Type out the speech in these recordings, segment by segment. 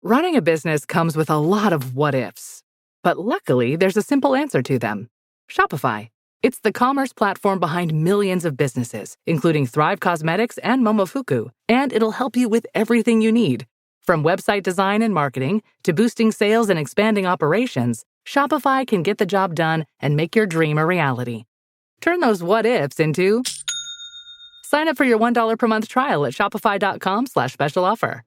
Running a business comes with a lot of what-ifs. But luckily, there's a simple answer to them. Shopify. It's the commerce platform behind millions of businesses, including Thrive Cosmetics and Momofuku, and it'll help you with everything you need. From website design and marketing to boosting sales and expanding operations, Shopify can get the job done and make your dream a reality. Turn those what-ifs into... Sign up for your $1 per month trial at shopify.com/special offer.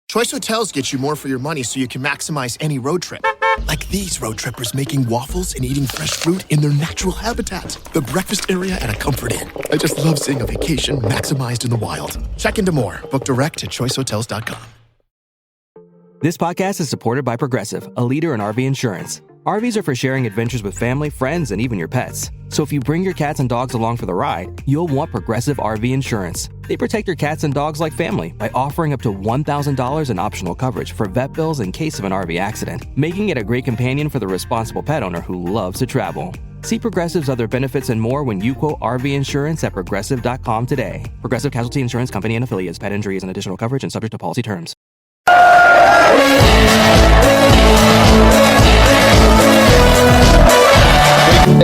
Choice Hotels gets you more for your money so you can maximize any road trip. Like these road trippers making waffles and eating fresh fruit in their natural habitat. The breakfast area at a Comfort Inn. I just love seeing a vacation maximized in the wild. Check into more. Book direct at choicehotels.com. This podcast is supported by Progressive, a leader in RV insurance. RVs are for sharing adventures with family, friends, and even your pets. So if you bring your cats and dogs along for the ride, you'll want Progressive RV Insurance. They protect your cats and dogs like family by offering up to $1,000 in optional coverage for vet bills in case of an RV accident, making it a great companion for the responsible pet owner who loves to travel. See Progressive's other benefits and more when you quote RV Insurance at Progressive.com today. Progressive Casualty Insurance Company and Affiliates. Pet injury is an additional coverage and subject to policy terms.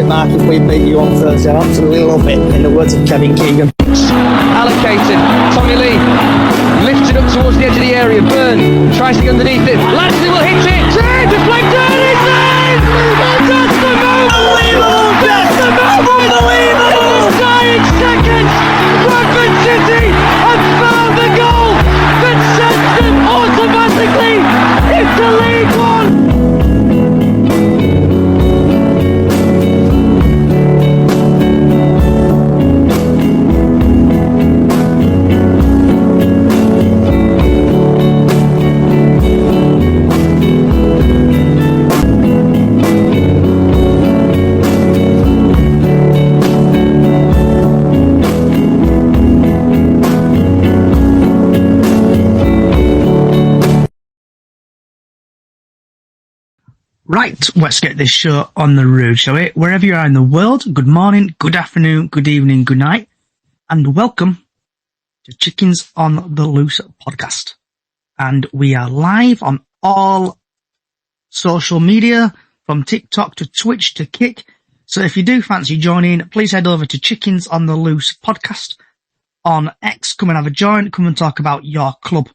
Mark, if we beat you on Thursday, I absolutely love it, in the words of Kevin Keegan. Allocated, Tommy Lee lifts it up towards the edge of the area. Byrne tries to get underneath it. Lansing will hit it. Deflected. It's in. And that's the move. Unbelievable. That's the move. Unbelievable. In the dying seconds, Bradford City have found the goal that sends them automatically into League One. Right, let's get this show on the road, shall we? Wherever you are in the world, good morning, good afternoon, good evening, good night, and welcome to Chickens on the Loose podcast. And we are live on all social media, from TikTok to Twitch to Kick. So if you do fancy joining, please head over to Chickens on the Loose podcast on X. Come and have a join, come and talk about your club.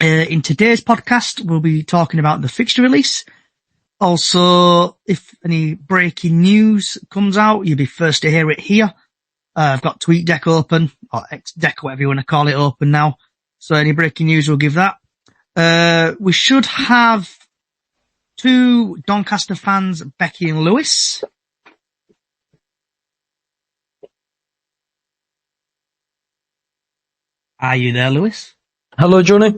In today's podcast, we'll be talking about the fixture release. Also, if any breaking news comes out, you'll be first to hear it here. I've got TweetDeck open, or XDeck, whatever you want to call it, open now. So any breaking news, we'll give that. We should have two Doncaster fans, Becky and Lewis. Are you there, Lewis? Hello, Johnny.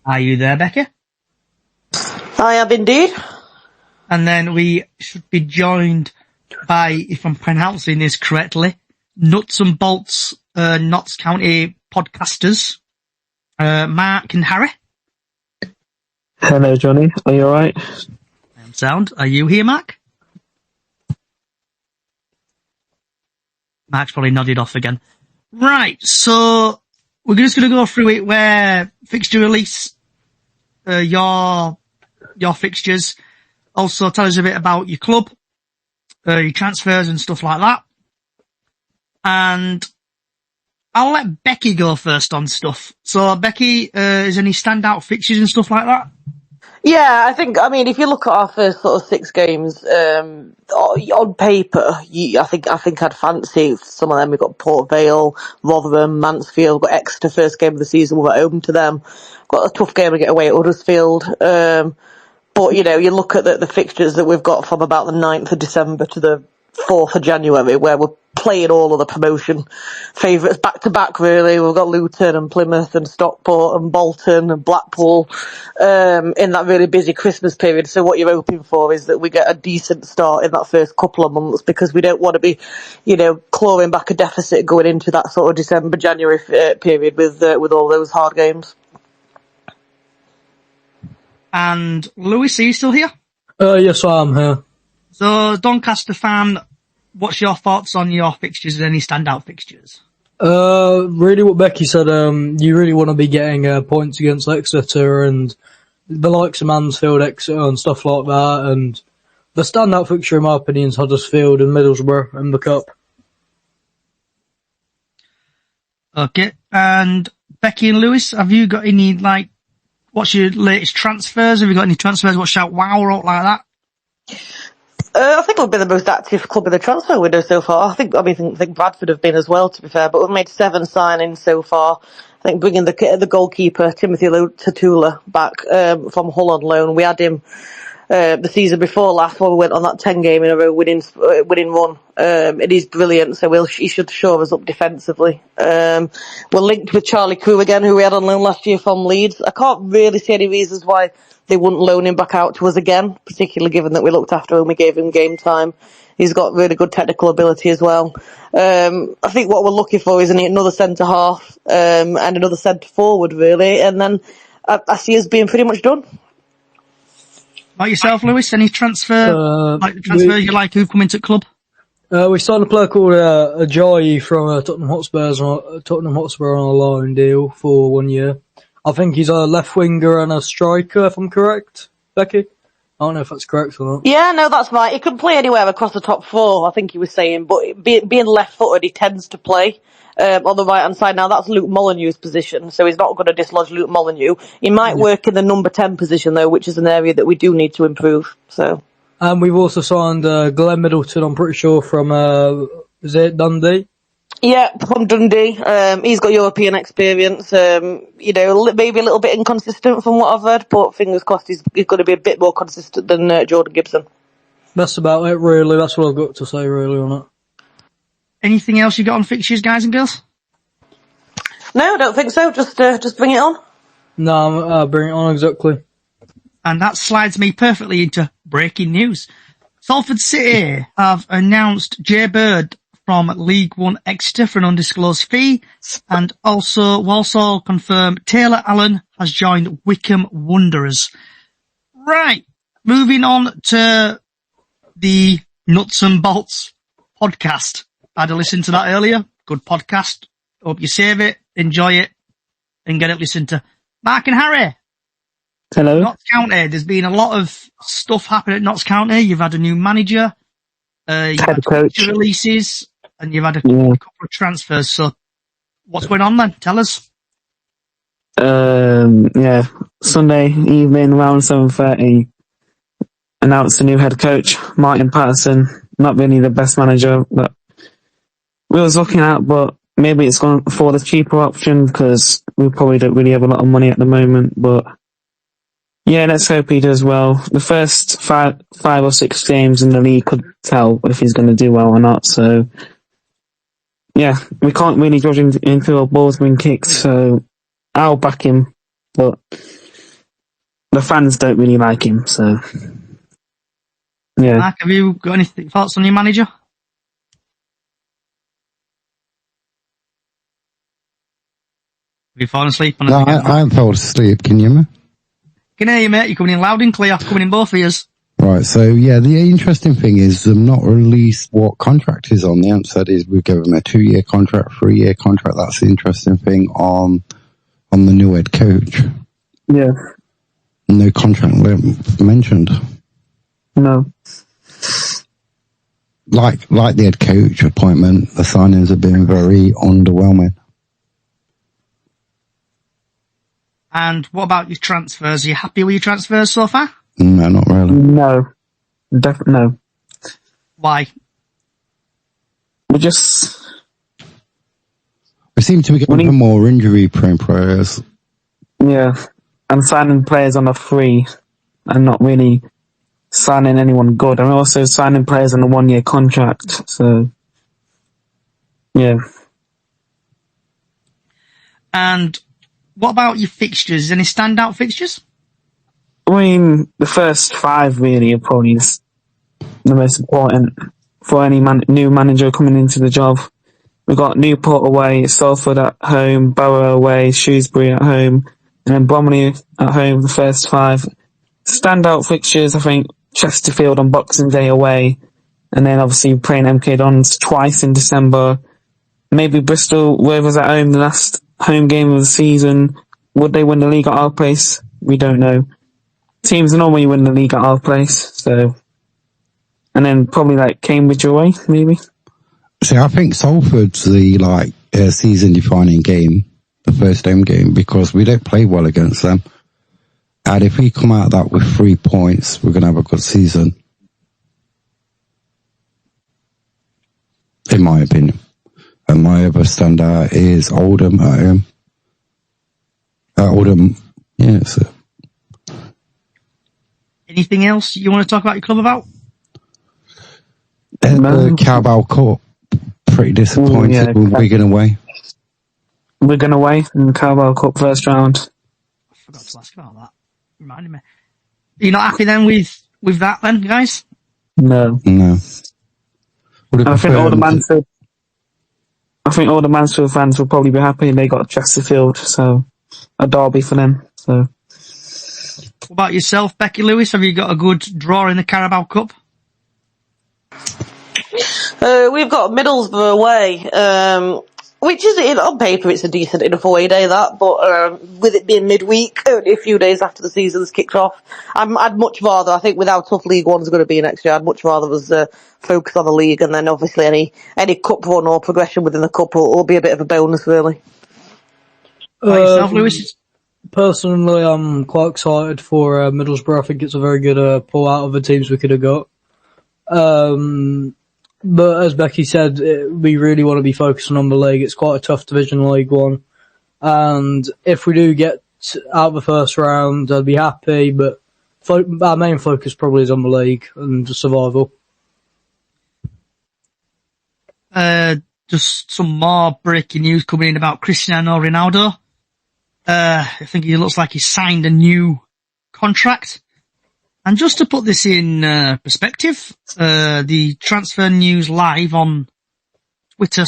Are you there, Becky? I am indeed. And then we should be joined by, if I'm pronouncing this correctly, Nuts and Bolts, Notts County podcasters, Mark and Harry. Hello, Johnny. Are you alright? I'm sound. Are you here, Mark? Mark's probably nodded off again. Right, so we're just going to go through it where fixture release, your fixtures. Also, tell us a bit about your club, your transfers and stuff like that. And I'll let Becky go first on stuff. So, Becky, is any standout fixtures and stuff like that? Yeah, I mean, if you look at our first sort of 6 games, on paper, I think I'd fancy some of them. We've got Port Vale, Rotherham, Mansfield, got Exeter first game of the season, we're home to them. Got a tough game to get away at Huddersfield. But, you know, you look at the fixtures that we've got from about the 9th of December to the 4th of January, where we're playing all of the promotion favourites back to back, really. We've got Luton and Plymouth and Stockport and Bolton and Blackpool in that really busy Christmas period. So what you're hoping for is that we get a decent start in that first couple of months, because we don't want to be, you know, clawing back a deficit going into that sort of December, January period with all those hard games. And Lewis, are you still here? Yes, I am here. So, Doncaster fan, what's your thoughts on your fixtures and any standout fixtures? Really what Becky said, you really want to be getting points against Exeter and the likes of Mansfield, Exeter and stuff like that, and the standout fixture in my opinion is Huddersfield and Middlesbrough in the Cup. Okay, and Becky and Lewis, have you got any, what's your latest transfers? Have you got any transfers? What shout wow or like that? I think we've been the most active club in the transfer window so far. I think Bradford have been as well, to be fair, but we've made 7 signings so far. I think bringing the goalkeeper, Timothy Tatula, back from Hull on loan. We had him the season before last when we went on that 10 game in a row winning run. It is brilliant, so he should shore us up defensively. We're linked with Charlie Crew again, who we had on loan last year from Leeds. I can't really see any reasons why they wouldn't loan him back out to us again, particularly given that we looked after him, we gave him game time. He's got really good technical ability as well. I think what we're looking for is another centre half, and another centre forward really, and then I see us being pretty much done. Like yourself, Lewis, any transfer, who've come into the club? We signed a player called Ajayi from Tottenham Hotspur on a loan deal for 1 year. I think he's a left winger and a striker, if I'm correct, Becky. I don't know if that's correct or not. Yeah, no, that's right. He can play anywhere across the top 4, I think he was saying, but being left-footed, he tends to play on the right-hand side. Now, that's Luke Molyneux's position, so he's not going to dislodge Luke Molyneux. He might work in the number 10 position, though, which is an area that we do need to improve. So. And we've also signed Glenn Middleton, I'm pretty sure, from is it Dundee? Yeah, from Dundee. He's got European experience. Maybe a little bit inconsistent from what I've heard, but fingers crossed he's going to be a bit more consistent than Jordan Gibson. That's about it, really. That's what I've got to say, really, on it. Anything else you got on fixtures, guys and girls? No, I don't think so. Just bring it on. No, bring it on, exactly. And that slides me perfectly into breaking news. Salford City have announced Jay Bird from League One Exeter for an undisclosed fee, and also Walsall confirmed Taylor Allen has joined Wycombe Wanderers. Right, moving on to the Nuts and Bolts podcast. I had a listen to that earlier. Good podcast. Hope you save it, enjoy it, and get it listened to. Mark and Harry. Hello. Notts County. There's been a lot of stuff happening at Notts County. You've had a new manager, you've had coach releases, and you've had a couple of transfers. So, what's going on then? Tell us. Sunday evening around 7:30, announced a new head coach, Martin Patterson. Not really the best manager that we was looking at, but maybe it's gone for the cheaper option because we probably don't really have a lot of money at the moment. But yeah, let's hope he does well. The first five or six games in the league could tell if he's going to do well or not. So yeah, we can't really judge him until a ball's been kicked. So I'll back him, but the fans don't really like him. So yeah. Mark, have you got any thoughts on your manager? Have you fallen asleep? No, I haven't fallen asleep. Can you hear me? Can hear you, mate. You're coming in loud and clear. Coming in both ears. Right, so yeah, the interesting thing is they've not released what contract he's on. The answer is we've given him a 2-year contract, 3-year contract. That's the interesting thing on the new head coach. Yeah. No contract mentioned. No. Like the head coach appointment, the signings have been very underwhelming. And what about your transfers? Are you happy with your transfers so far? No, not really. No. Definitely no. Why? We seem to be getting more injury-prone players. Yeah. And signing players on a free and not really signing anyone good. And also signing players on a 1-year contract. So, yeah. And what about your fixtures? Any standout fixtures? I mean, the first 5 really are probably the most important for any new manager coming into the job. We've got Newport away, Salford at home, Borough away, Shrewsbury at home, and then Bromley at home, the first 5. Standout fixtures, I think, Chesterfield on Boxing Day away, and then obviously playing MK Dons twice in December. Maybe Bristol Rovers at home, the last home game of the season. Would they win the league at our place? We don't know. teams normally win the league at our place, so. And then probably like Cambridge away, maybe. See, I think Salford's the season-defining game, the first home game, because we don't play well against them. And if we come out of that with 3 points, we're going to have a good season. In my opinion. And my other standout is Oldham at home. Oldham, yeah. So. Anything else you want to talk about your club about? The Carabao Cup, pretty disappointed with Wigan away. Wigan away in the Carabao Cup first round. I forgot to ask about that. Reminded me. Are you not happy then with that then, guys? No. I think all the Mansfield fans will probably be happy they got Chesterfield, so a derby for them. So. What about yourself, Becky Lewis? Have you got a good draw in the Carabao Cup? We've got Middlesbrough away, which is, on paper, it's a decent enough away day, that, but with it being midweek, only a few days after the season's kicked off, I'd much rather, I think with how tough League One's going to be next year, I'd much rather us focus on the league, and then obviously any cup run or progression within the cup will be a bit of a bonus, really. Yourself, Lewis? Personally, I'm quite excited for Middlesbrough. I think it's a very good pull out of the teams we could have got. But as Becky said, we really want to be focusing on the league. It's quite a tough division, League One. And if we do get out of the first round, I'd be happy. But our main focus probably is on the league and survival. Just some more breaking news coming in about Cristiano Ronaldo. I think he looks like he signed a new contract. And just to put this in perspective, the Transfer News Live on Twitter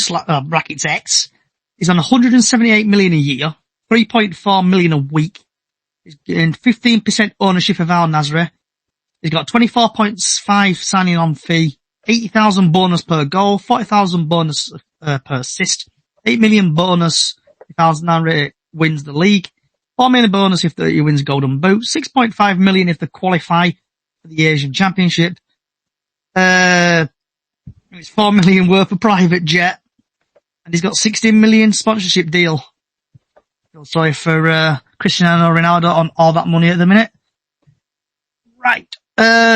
brackets X is on 178 million a year, 3.4 million a week. He's getting 15% ownership of Al Nasri. He's got 24.5 signing on fee, 80,000 bonus per goal, 40,000 bonus per assist, 8 million bonus if Al Nasri wins the league. 4 million bonus if he wins Golden Boot. 6.5 million if they qualify for the Asian Championship. It's 4 million worth of private jet. And he's got 16 million sponsorship deal. Feel sorry for Cristiano Ronaldo on all that money at the minute. Right.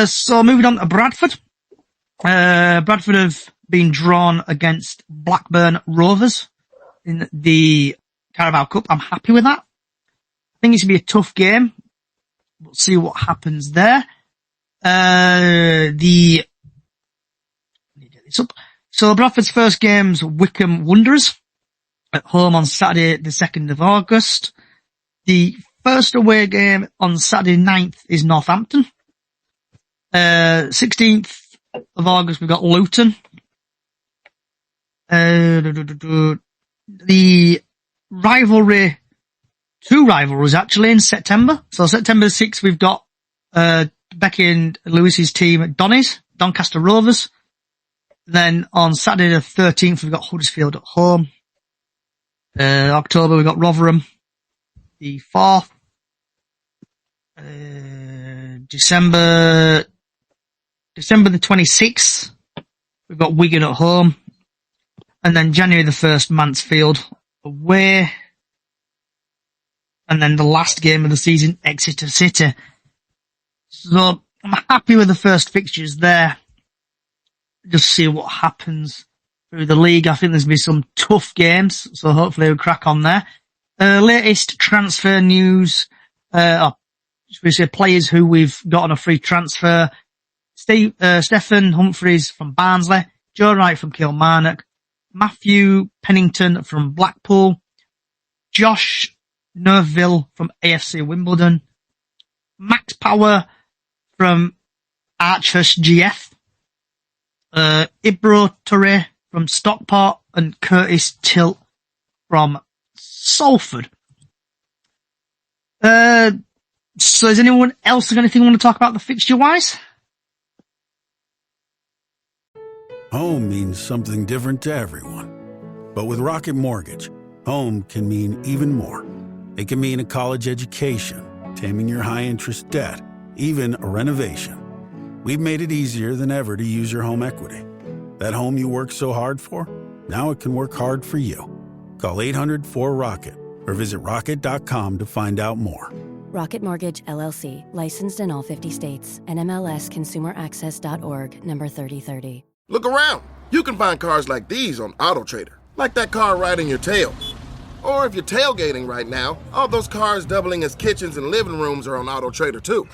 So moving on to Bradford. Bradford have been drawn against Blackburn Rovers in the Carabao Cup. I'm happy with that. I think it's going to be a tough game. We'll see what happens there. Let me get this up. So Bradford's first game's Wycombe Wanderers at home on Saturday the 2nd of August. The first away game on Saturday 9th is Northampton. 16th of August we've got Luton. The rivalry, two rivalries actually in September. So September 6th we've got Becky and Lewis's team at Doncaster Rovers. Then on Saturday the 13th we've got Huddersfield at home. October we've got Rotherham. The 4th. December the 26th we've got Wigan at home. And then January the 1st Mansfield away. And then the last game of the season, Exeter City. So I'm happy with the first fixtures there. Just see what happens through the league. I think there's been some tough games, so hopefully we'll crack on there. Latest transfer news, should we say players who we've got on a free transfer. Stephen Humphreys from Barnsley, Joe Wright from Kilmarnock, Matthew Pennington from Blackpool, Josh Nerville from AFC Wimbledon, Max Power from Archhurst GF, Ibro Toure from Stockport, and Curtis Tilt from Salford. So has anyone else got anything you want to talk about the fixture wise? Home means something different to everyone. But with Rocket Mortgage, home can mean even more. It can mean a college education, taming your high-interest debt, even a renovation. We've made it easier than ever to use your home equity. That home you worked so hard for, now it can work hard for you. Call 800-4ROCKET or visit rocket.com to find out more. Rocket Mortgage, LLC, licensed in all 50 states, and MLSConsumerAccess.org, number 3030. Look around. You can find cars like these on AutoTrader, like that car right in your tail. Or if you're tailgating right now, all those cars doubling as kitchens and living rooms are on AutoTrader too.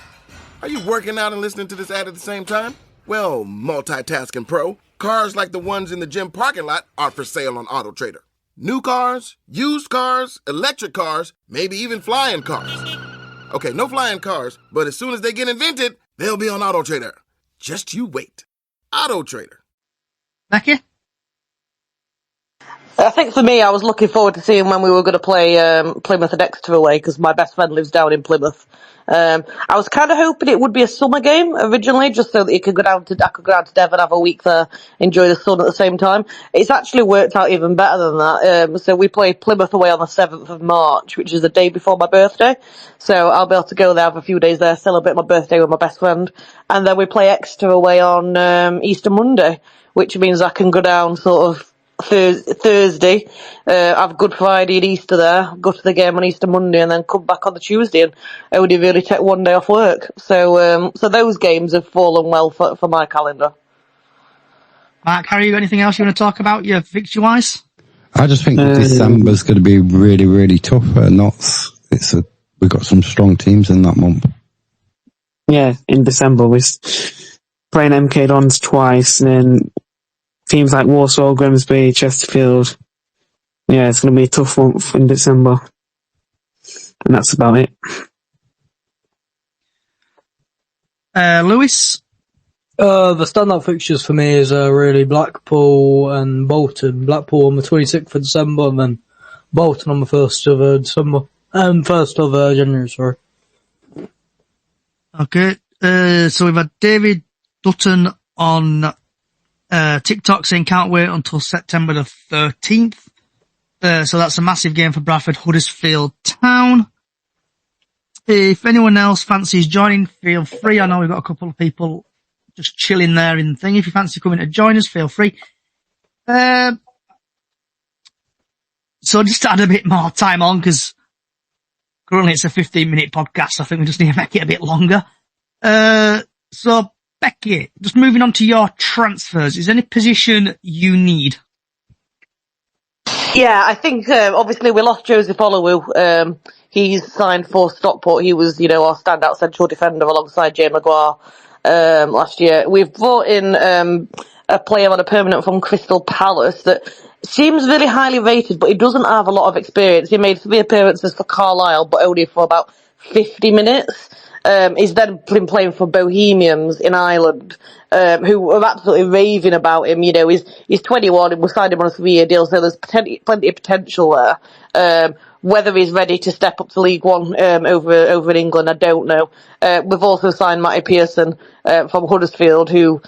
Are you working out and listening to this ad at the same time? Well, multitasking pro, cars like the ones in the gym parking lot are for sale on AutoTrader. New cars, used cars, electric cars, maybe even flying cars. Okay, no flying cars, but as soon as they get invented, they'll be on AutoTrader. Just you wait. AutoTrader. Becky? I think for me, I was looking forward to seeing when we were going to play Plymouth and Exeter away, because my best friend lives down in Plymouth. I was kind of hoping it would be a summer game originally, just so that I could go down to Devon, have a week there, enjoy the sun at the same time. It's actually worked out even better than that. So we play Plymouth away on the 7th of March, which is the day before my birthday. So I'll be able to go there, have a few days there, celebrate my birthday with my best friend. And then we play Exeter away on Easter Monday, which means I can go down sort of Thursday, have Good Friday and Easter there, go to the game on Easter Monday, and then come back on the Tuesday and only really take one day off work. So those games have fallen well for my calendar. Mark, Harry, you got anything else you want to talk about, your fixture-wise? I just think December's going to be really, really tough. We've got some strong teams in that month. Yeah, in December we're playing MK Dons twice, and then teams like Warsaw, Grimsby, Chesterfield. Yeah, it's going to be a tough month in December. And that's about it. Lewis? The standout fixtures for me is really Blackpool and Bolton. Blackpool on the 26th of December, and then Bolton on the 1st of December. 1st of January, sorry. Okay, so we've had David Dutton on TikTok saying can't wait until September the 13th. So that's a massive game for Bradford, Huddersfield Town. If anyone else fancies joining, feel free. I know we've got a couple of people just chilling there in the thing. If you fancy coming to join us, feel free. So just to add a bit more time on, because currently it's a 15-minute podcast. I think we just need to make it a bit longer. So Becky, just moving on to your transfers, is there any position you need? Yeah, I think obviously we lost Joseph Olowu. He's signed for Stockport. He was, our standout central defender alongside Jay Maguire last year. We've brought in a player on a permanent from Crystal Palace that seems really highly rated, but he doesn't have a lot of experience. He made 3 appearances for Carlisle, but only for about 50 minutes. He's then been playing for Bohemians in Ireland, who are absolutely raving about him. He's 21 and we signed him on a 3-year deal, so there's plenty of potential there. Whether he's ready to step up to League One over in England, I don't know. We've also signed Matty Pearson from Huddersfield, who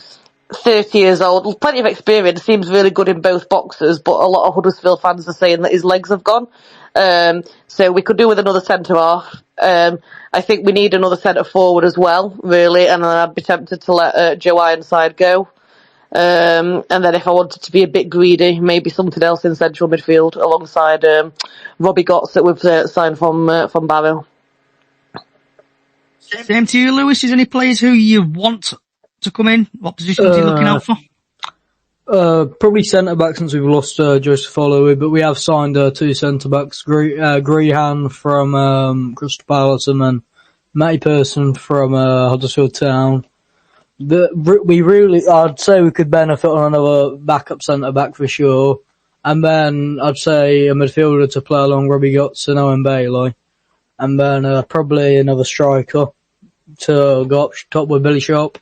30 years old, plenty of experience, seems really good in both boxes, but a lot of Huddersfield fans are saying that his legs have gone. So we could do with another centre-half. I think we need another centre-forward as well, really, and I'd be tempted to let Joe Ironside go. And then if I wanted to be a bit greedy, maybe something else in central midfield alongside Robbie Gotts that we've signed from Barrow. Same to you, Lewis. Is there any players who you want to come in? What positions are you looking out for? Probably centre-back since we've lost Joseph Olowu, but we have signed 2 centre-backs, Grehan from Crystal Palace and then Matty Pearson from Huddersfield Town. I'd say we could benefit on another backup centre-back for sure. And then I'd say a midfielder to play along Robbie Gotts and Owen Bailey. And then probably another striker to go up top with Billy Sharp.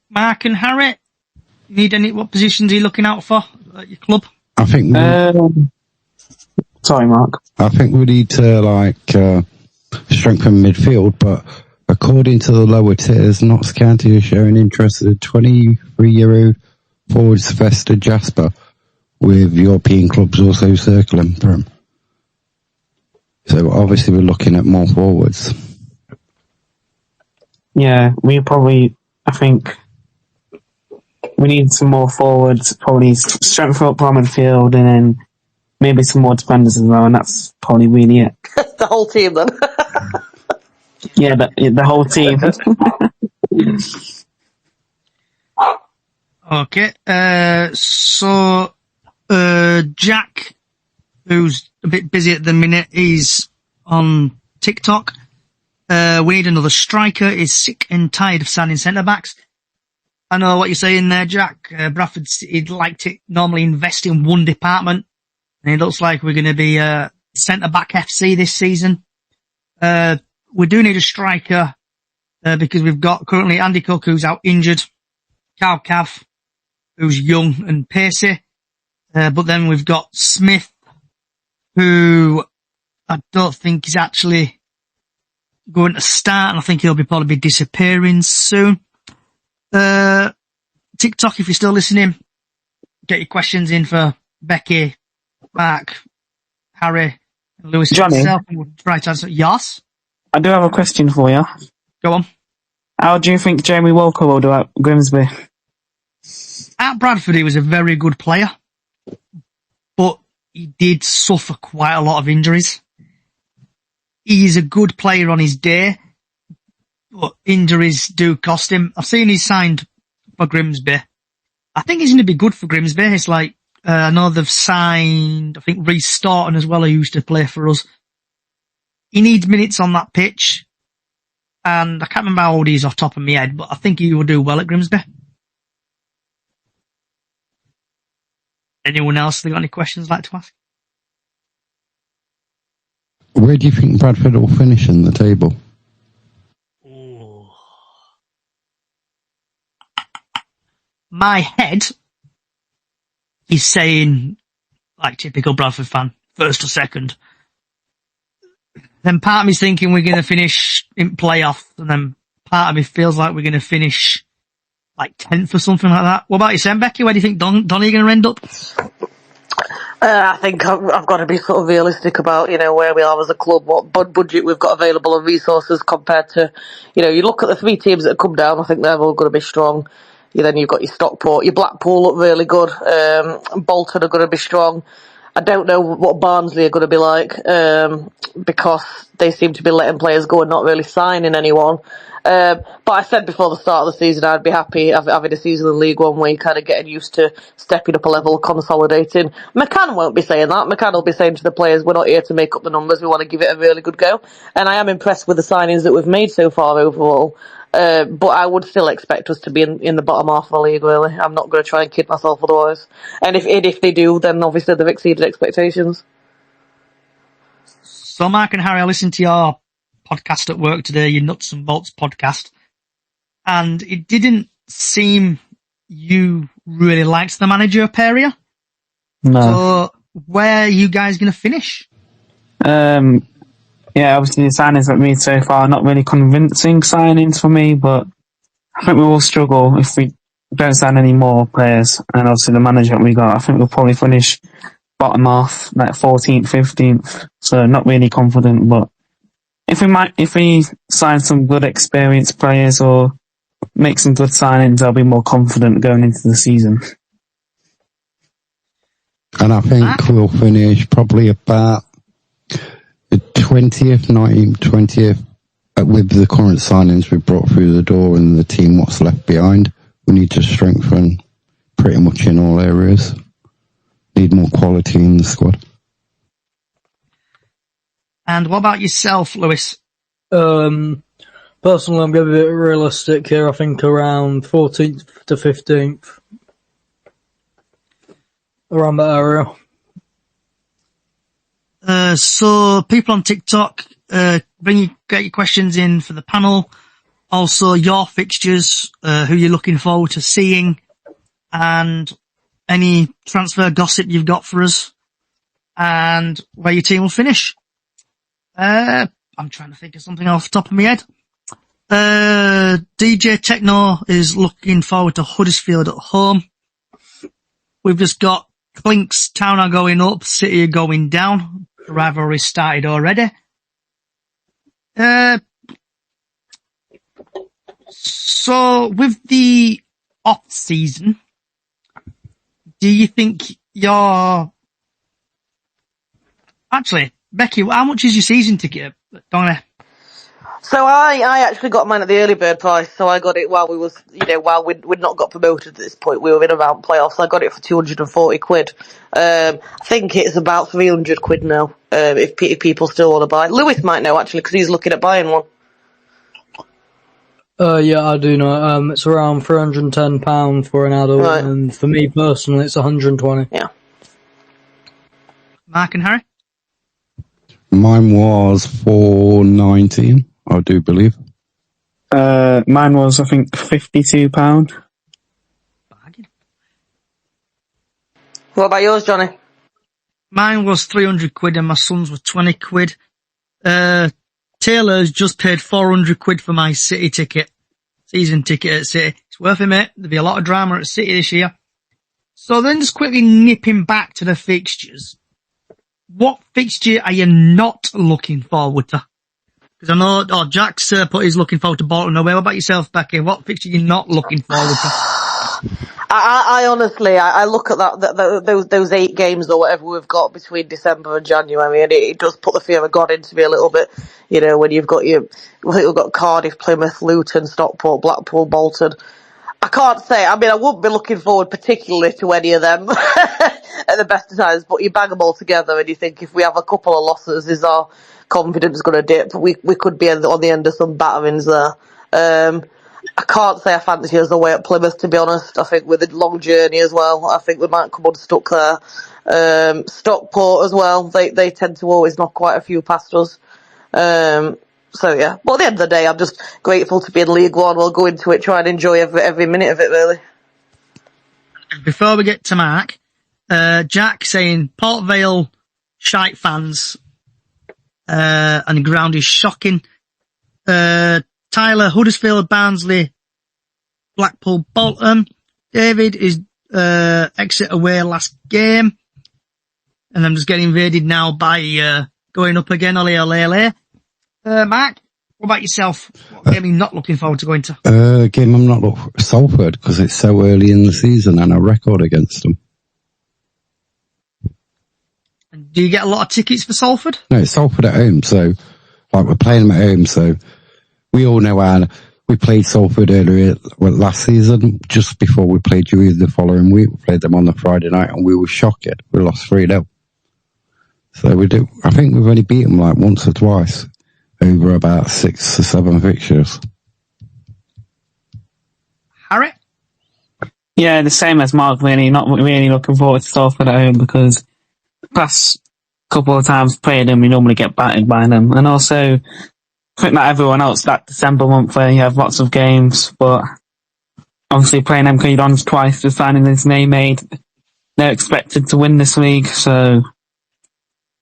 Mark and Harry, what positions are you looking out for at your club? I think sorry, Mark. I think we need to strengthen midfield, but according to the lower tiers, Notts County is showing interest in 23-year-old forward Sylvester Jasper, with European clubs also circling for him. So obviously we're looking at more forwards. Yeah, I think we need some more forwards, probably strengthen up our midfield, and then maybe some more defenders as well, and that's probably really it. The whole team then. Yeah, the whole team. Okay, so Jack, who's a bit busy at the minute, he's on TikTok. We need another striker. He's sick and tired of signing centre-backs. I know what you're saying there, Jack. He'd like to normally invest in one department, and it looks like we're going to be centre-back FC this season. We do need a striker because we've got currently Andy Cook, who's out injured, Carl Cav, who's young and pacey, but then we've got Smith, who I don't think is actually going to start, and I think he'll probably be disappearing soon. TikTok, if you're still listening, get your questions in for Becky, Mark, Harry, and Lewis. Johnny, we'll try to answer. Yes? I do have a question for you. Go on. How do you think Jamie Walker will do at Grimsby? At Bradford, he was a very good player, but he did suffer quite a lot of injuries. He's a good player on his day, but injuries do cost him. I've seen he's signed for Grimsby. I think he's going to be good for Grimsby. It's like, I know they've signed, I think, Reece Staunton as well, who used to play for us. He needs minutes on that pitch, and I can't remember how old he is off the top of my head, but I think he will do well at Grimsby. Anyone else got any questions like to ask? Where do you think Bradford will finish in the table? My head is saying, like typical Bradford fan, first or second. Then part of me's thinking we're going to finish in playoff, and then part of me feels like we're going to finish like 10th or something like that. What about you, Sam, Becky? Where do you think Donny going to end up? I think I've got to be sort of realistic about, where we are as a club, what budget we've got available and resources compared to, you look at the three teams that have come down, I think they're all going to be strong. Then you've got your Stockport, your Blackpool look really good, Bolton are going to be strong. I don't know what Barnsley are going to be like, because they seem to be letting players go and not really signing anyone. But I said before the start of the season I'd be happy having a season in League One where you're kind of getting used to stepping up a level, consolidating. McCann won't be saying that. McCann will be saying to the players, we're not here to make up the numbers, we want to give it a really good go. And I am impressed with the signings that we've made so far overall. But I would still expect us to be in the bottom half of the league, really. I'm not going to try and kid myself otherwise. And if they do, then obviously they've exceeded expectations. So, Mark and Harry, I listened to your podcast at work today, your Nuts and Bolts podcast, and it didn't seem you really liked the manager area. No. So, where are you guys going to finish? Yeah, obviously the signings that we made so far are not really convincing signings for me, but I think we will struggle if we don't sign any more players. And obviously the management we got, I think we'll probably finish bottom half, like 14th, 15th. So not really confident, but if we sign some good experienced players or make some good signings, I'll be more confident going into the season. And I think we'll finish probably about the 20th, 19th, 20th, with the current signings we brought through the door and the team what's left behind. We need to strengthen pretty much in all areas. Need more quality in the squad. And what about yourself, Lewis? Personally, I'm going to be a bit realistic here. I think around 14th to 15th. Around that area. So people on TikTok, get your questions in for the panel. Also your fixtures, who you're looking forward to seeing, and any transfer gossip you've got for us, and where your team will finish. I'm trying to think of something off the top of my head. DJ Techno is looking forward to Huddersfield at home. We've just got Clinks, Town are going up, City are going down. The rivalry started already. So, with the off-season, do you think you're... Actually, Becky, how much is your season ticket, Donna? So I actually got mine at the early bird price, so I got it while while we'd not got promoted at this point. We were in around playoffs. I got it for 240 quid. I think it's about 300 quid now, if people still want to buy it. Lewis might know, actually, because he's looking at buying one. Yeah, I do know. It's around £310 for an adult, Right. and for me personally, it's 120. Yeah. Mark and Harry? Mine was $4.19, I do believe. Mine was, I think, £52. What about yours, Johnny? Mine was 300 quid and my son's was 20 quid. Taylor's just paid 400 quid for my City ticket. Season ticket at City. It's worth it, mate. There'll be a lot of drama at City this year. So then just quickly nipping back to the fixtures. What fixture are you not looking forward to? Because I know, Jack's put his looking forward to Bolton away. What about yourself, Becky? What fixture are you not looking forward to? I honestly, I look at those 8 games or whatever we've got between December and January, and it does put the fear of God into me a little bit. You know, when you've got I think we've got Cardiff, Plymouth, Luton, Stockport, Blackpool, Bolton. I can't say. I mean, I wouldn't be looking forward particularly to any of them at the best of times, but you bang them all together and you think if we have a couple of losses, is our confidence going to dip? We could be on the end of some batterings there. I can't say I fancy us away at Plymouth, to be honest. I think with a long journey as well, I think we might come unstuck there. Stockport as well, they tend to always knock quite a few past us. So yeah, but at the end of the day, I'm just grateful to be in League One. We'll go into it, try and enjoy every minute of it, really. Before we get to Mark, Jack saying Port Vale shite fans, and the ground is shocking. Tyler, Huddersfield, Barnsley, Blackpool, Bolton. David is exit away last game. And I'm just getting invaded now by going up again. Ole, ole, ole. Mark, what about yourself? What game are you not looking forward to going to? Game I'm not looking for Salford, because it's so early in the season and a record against them. And do you get a lot of tickets for Salford? No, it's Salford at home, so like we're playing them at home, so we all know how we played Salford earlier last season, just before we played Dewey the following week. We played them on the Friday night and we were shocked. We lost 3-0. So I think we've only beaten them like once or twice over about 6 or 7 fixtures. Harry? Yeah, the same as Mark, really. Not really looking forward to Salford at home because past couple of times playing them, we normally get battered by them. And also, I think like everyone else, that December month where you have lots of games, but obviously playing MK Dons twice, just signing this name made, they're expected to win this league, so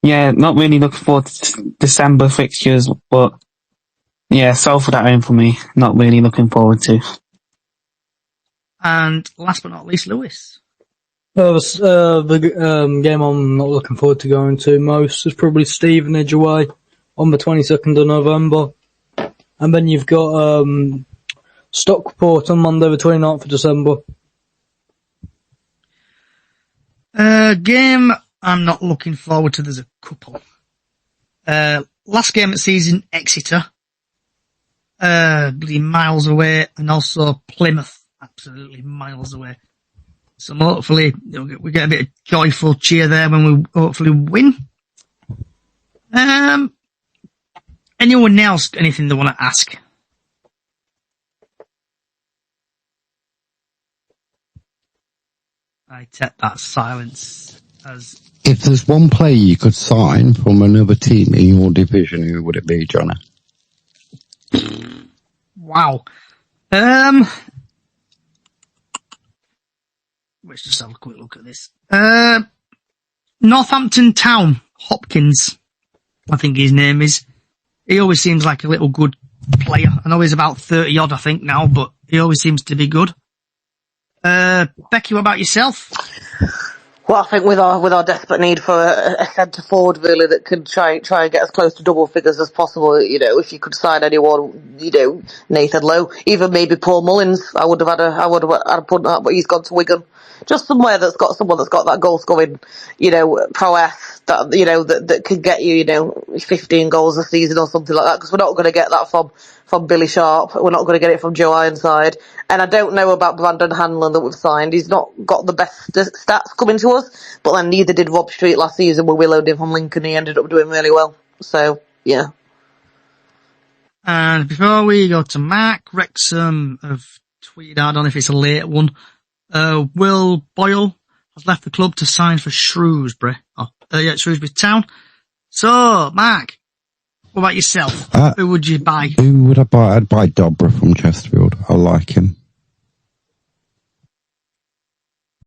yeah, not really looking forward to December fixtures, but yeah, Salford at home for me, not really looking forward to. And last but not least, Lewis. The game I'm not looking forward to going to most is probably Stevenage away on the 22nd of November. And then you've got Stockport on Monday the 29th of December. Game I'm not looking forward to, there's a couple. Last game of the season, Exeter. Bloody miles away, and also Plymouth, absolutely miles away. So hopefully we get a bit of joyful cheer there when we hopefully win. Anyone else, anything they want to ask? I take that silence as... If there's one player you could sign from another team in your division, who would it be, Johnny? Wow. Let's just have a quick look at this. Northampton Town, Hopkins, I think his name is. He always seems like a little good player. I know he's about 30 odd, I think, now, but he always seems to be good. Becky, what about yourself? Well, I think with our desperate need for a centre forward really that could try and get as close to double figures as possible, if you could sign anyone, Nathan Lowe, even maybe Paul Mullins, I would have put that, but he's gone to Wigan. Just somewhere that's got someone that's got that goal scoring, prowess that that could get you, 15 goals a season or something like that. Because we're not going to get that from Billy Sharp. We're not going to get it from Joe Ironside. And I don't know about Brandon Hanlon that we've signed. He's not got the best stats coming to us, but then neither did Rob Street last season when we loaned him from Lincoln. He ended up doing really well. So, yeah. And before we go to Mark, Wrexham have tweeted out, I don't know if it's a late one, Will Boyle has left the club to sign for Shrewsbury. Shrewsbury Town. So, Mark, what about yourself? Who would you buy? Who would I buy? I'd buy Dobra from Chesterfield. I like him.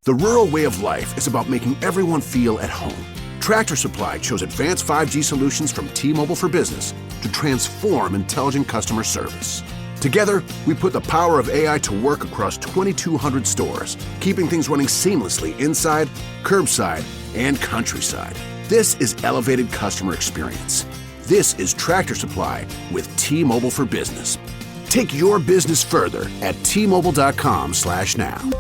The rural way of life is about making everyone feel at home. Tractor Supply chose advanced 5G solutions from T-Mobile for Business to transform intelligent customer service. Together, we put the power of AI to work across 2,200 stores, keeping things running seamlessly inside, curbside, and countryside. This is elevated customer experience. This is Tractor Supply with T-Mobile for Business. Take your business further at T-Mobile.com/now.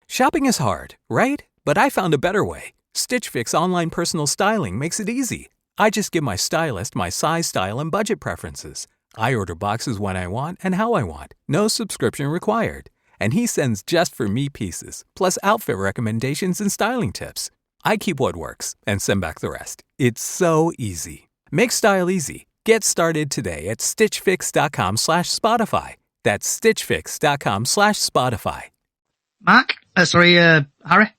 Shopping is hard, right? But I found a better way. Stitch Fix online personal styling makes it easy. I just give my stylist my size, style, and budget preferences. I order boxes when I want and how I want. No subscription required. And he sends just for me pieces, plus outfit recommendations and styling tips. I keep what works and send back the rest. It's so easy. Make style easy. Get started today at stitchfix.com/Spotify. That's stitchfix.com/Spotify. Mark? Harry?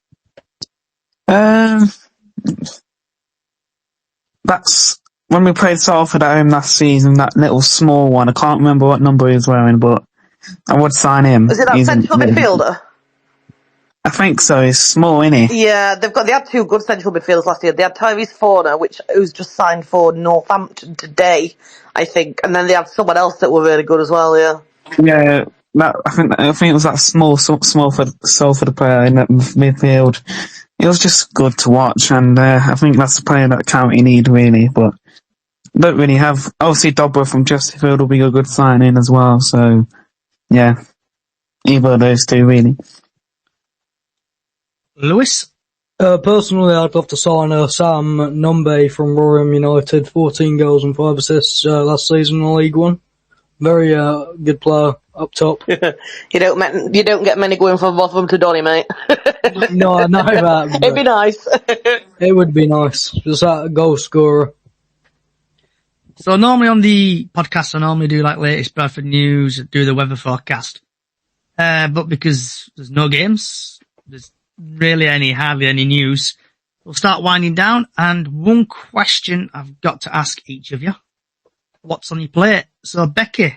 That's when we played Salford at home last season, that little small one. I can't remember what number he was wearing, but I would sign him. Is it that central midfielder? I think so. He's small, isn't he? Yeah, they had two good central midfielders last year. They had Tyrese Forner, who's just signed for Northampton today, I think, and then they had someone else that were really good as well. Yeah. Yeah, I think it was that small for Salford player in that midfield. It was just good to watch, and I think that's the player that County need really, but don't really have. Obviously, Dobra from Chesterfield will be a good signing as well. So, yeah, either of those two really. Lewis? Personally, I'd love to sign Sam Numbe from Rotherham United. 14 goals and 5 assists last season in League One. Very good player up top. You don't get many going from Rotherham to Donny, mate. No, I know that. It'd be nice. It would be nice. Just that goal scorer. So normally on the podcast, I normally do like latest Bradford news, do the weather forecast. But because there's no games, there's really hardly any news, we'll start winding down. And one question I've got to ask each of you. What's on your plate? So Becky,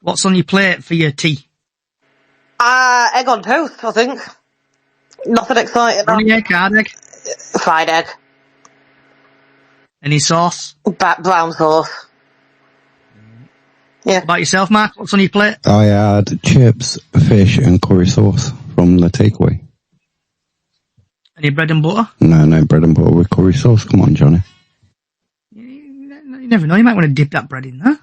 what's on your plate for your tea? Egg on toast, I think. Nothing exciting. Any egg, hard egg? Fried egg. Any sauce? Brown sauce. Yeah. What about yourself, Mark? What's on your plate? I had chips, fish, and curry sauce from the takeaway. Any bread and butter? No bread and butter with curry sauce. Come on, Johnny. You never know, you might want to dip that bread in there.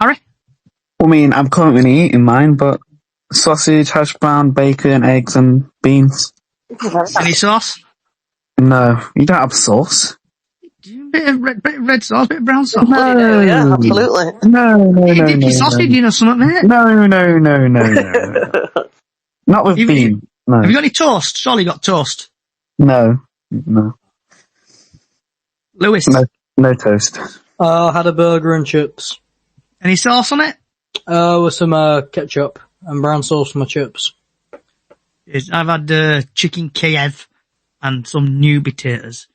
Harry? I mean, I'm currently eating mine, but sausage, hash brown, bacon, eggs, and beans. Any sauce? No, you don't have sauce. Bit of red sauce, bit of brown sauce. No, yeah, absolutely. No. Dip your sausage, you know, something, mate. No. Not with bean. No. Have you got any toast? Surely you got toast. No. Lewis? No toast. I had a burger and chips. Any sauce on it? With some ketchup and brown sauce for my chips. I've had chicken Kiev and some new potatoes.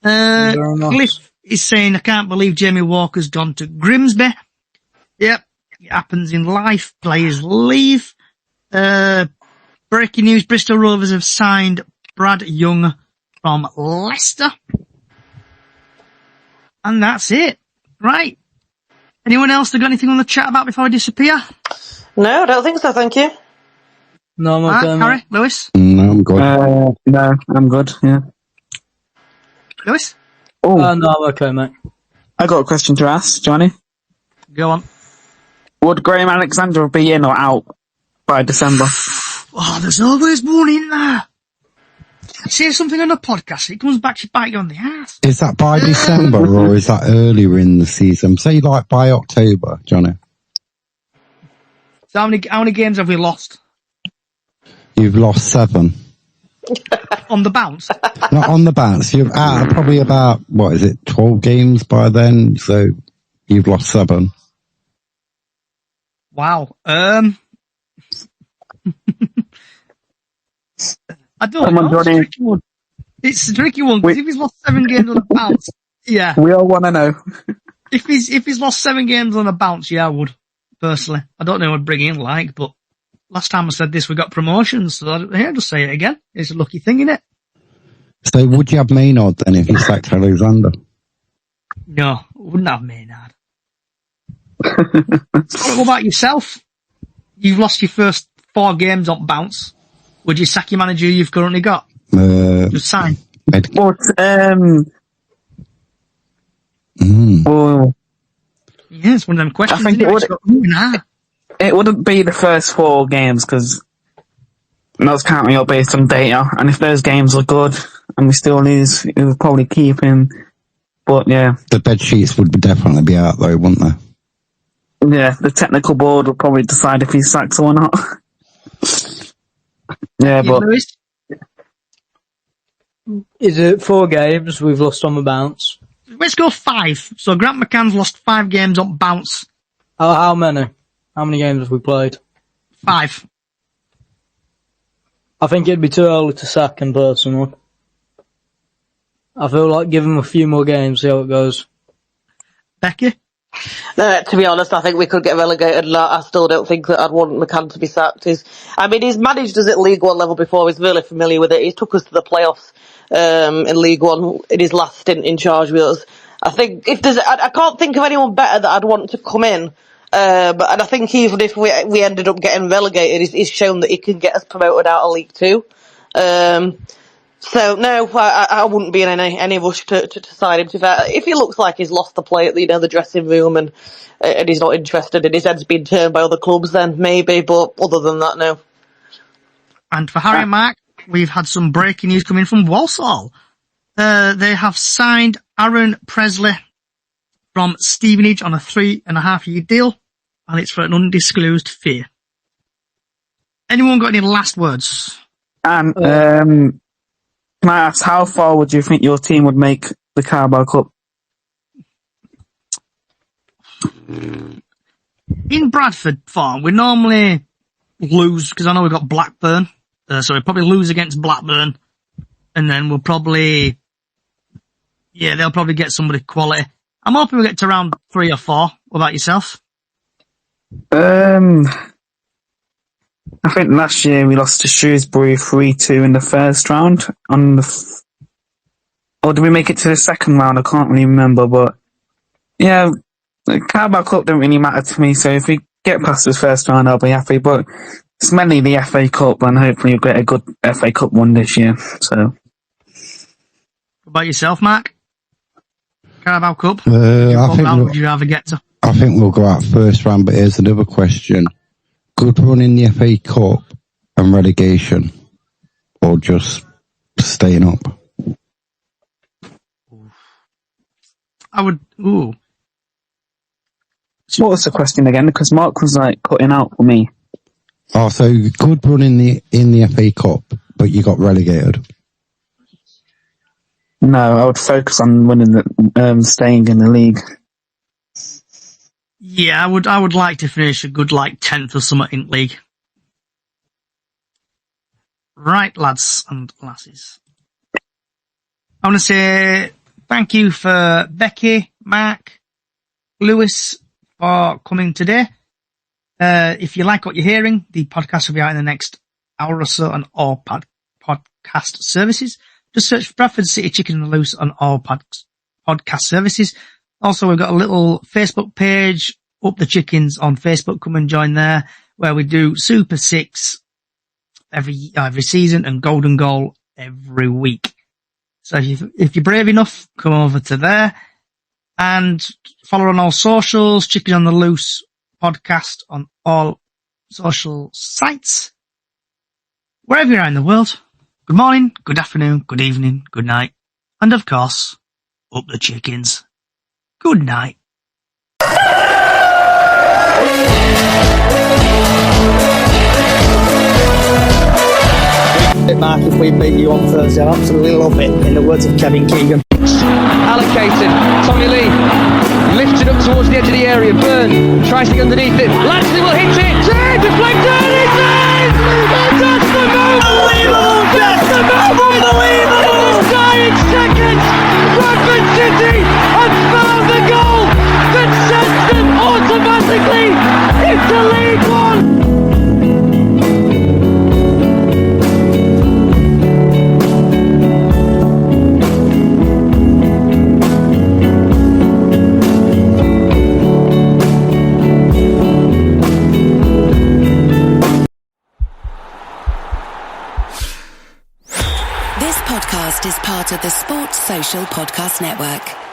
Cliff is saying, I can't believe Jamie Walker's gone to Grimsby. Yep, it happens in life. Players leave. Breaking news, Bristol Rovers have signed Brad Young from Leicester. And that's it. Right. Anyone else that got anything on the chat about before I disappear? No, I don't think so, thank you. No, I'm okay, mate. Harry, Lewis? No, I'm good. No, I'm good, yeah. Lewis? Oh, no, I'm okay, mate. I got a question to ask, Johnny. Go on. Would Graham Alexander be in or out by December? Oh, there's always one in there. Say something on a podcast, it comes back to bite you on the ass. Is that by December or is that earlier in the season? Say like by October, Johnny. So how many games have we lost? You've lost 7. On the bounce? Not on the bounce. You've probably about, 12 games by then, so you've lost 7. Wow. I don't know. It's a tricky one. Because if he's lost 7 games on a bounce, yeah. We all want to know. If he's lost 7 games on a bounce, yeah, I would. Personally. I don't know what I'd bring in but last time I said this, we got promotions, so I'll just say it again. It's a lucky thing, innit? So would you have Maynard then if you sacked Alexander? No, I wouldn't have Maynard. What about yourself? You've lost your first 4 games on bounce. Would you sack your manager you've currently got? Just sign. But, yeah, it's one of them questions. I think it wouldn't be the first 4 games because that's counting up based on data. And if those games are good and we still lose, it would probably keep him. But yeah, the bed sheets would definitely be out though, wouldn't they? Yeah, the technical board will probably decide if he's sacked or not. Yeah, but Lewis? Is it 4 games we've lost on the bounce? Let's go 5. So Grant McCann's lost 5 games on bounce. How many? How many games have we played? 5. I think it'd be too early to sack him personally. I feel like give him a few more games, see how it goes. Becky? To be honest, I think we could get relegated, and I still don't think that I'd want McCann to be sacked. He's managed us at League One level before. He's really familiar with it. He took us to the playoffs in League One in his last stint in charge with us. I think I can't think of anyone better that I'd want to come in. And I think even if we ended up getting relegated, he's shown that he can get us promoted out of League Two. So no, I wouldn't be in any rush to sign him. If he looks like he's lost the play at the dressing room and he's not interested and his head's been turned by other clubs, then maybe. But other than that, no. And for Harry and Mark, we've had some breaking news coming from Walsall. They have signed Aaron Presley from Stevenage on a 3.5-year deal, and it's for an undisclosed fee. Anyone got any last words? Can I ask, how far would you think your team would make the Carabao Cup? In Bradford Farm, we normally lose, because I know we've got Blackburn, so we'll probably lose against Blackburn, and then we'll probably, they'll probably get somebody quality. I'm hoping we'll get to round 3 or 4. What about yourself? I think last year we lost to Shrewsbury 3-2 in the first round. Or did we make it to the second round? I can't really remember, but yeah, the Carabao Cup don't really matter to me, so if we get past this first round, I'll be happy, but it's mainly the FA Cup, and hopefully we'll get a good FA Cup one this year, so. What about yourself, Mark? Carabao Cup? What round would you rather get to? I think we'll go out first round, but here's another question. Good run in the FA Cup and relegation, or just staying up? I would. Ooh. What was the question again? Because Mark was cutting out for me. Oh, so good run in the FA Cup, but you got relegated. No, I would focus on winning staying in the league. Yeah, I would like to finish a good 10th or something in league. Right, lads and lasses. I want to say thank you for Becky, Mark, Lewis for coming today. If you like what you're hearing, the podcast will be out in the next hour or so on all podcast services. Just search for Bradford City Chicken and Loose on all podcast services. Also, we've got a little Facebook page, Up the Chickens on Facebook. Come and join there, where we do Super 6 every season and Golden Goal every week. So if you're brave enough, come over to there and follow on all socials, Chicken on the Loose podcast on all social sites. Wherever you are in the world, good morning, good afternoon, good evening, good night, and of course, up the chickens. Good night. Mark, if we beat you on Thursday, I absolutely love it. In the words of Kevin Keegan. Allocated. Tommy Lee lifted up towards the edge of the area. Byrne tries to get underneath it. Lashley will hit it. Deflected. It's in! And that's the move! Unbelievable! That's the move! Unbelievable! In dying seconds, Bradford City have found the goal that sends them automatically into League One. This podcast is part of the Sports Social Podcast Network.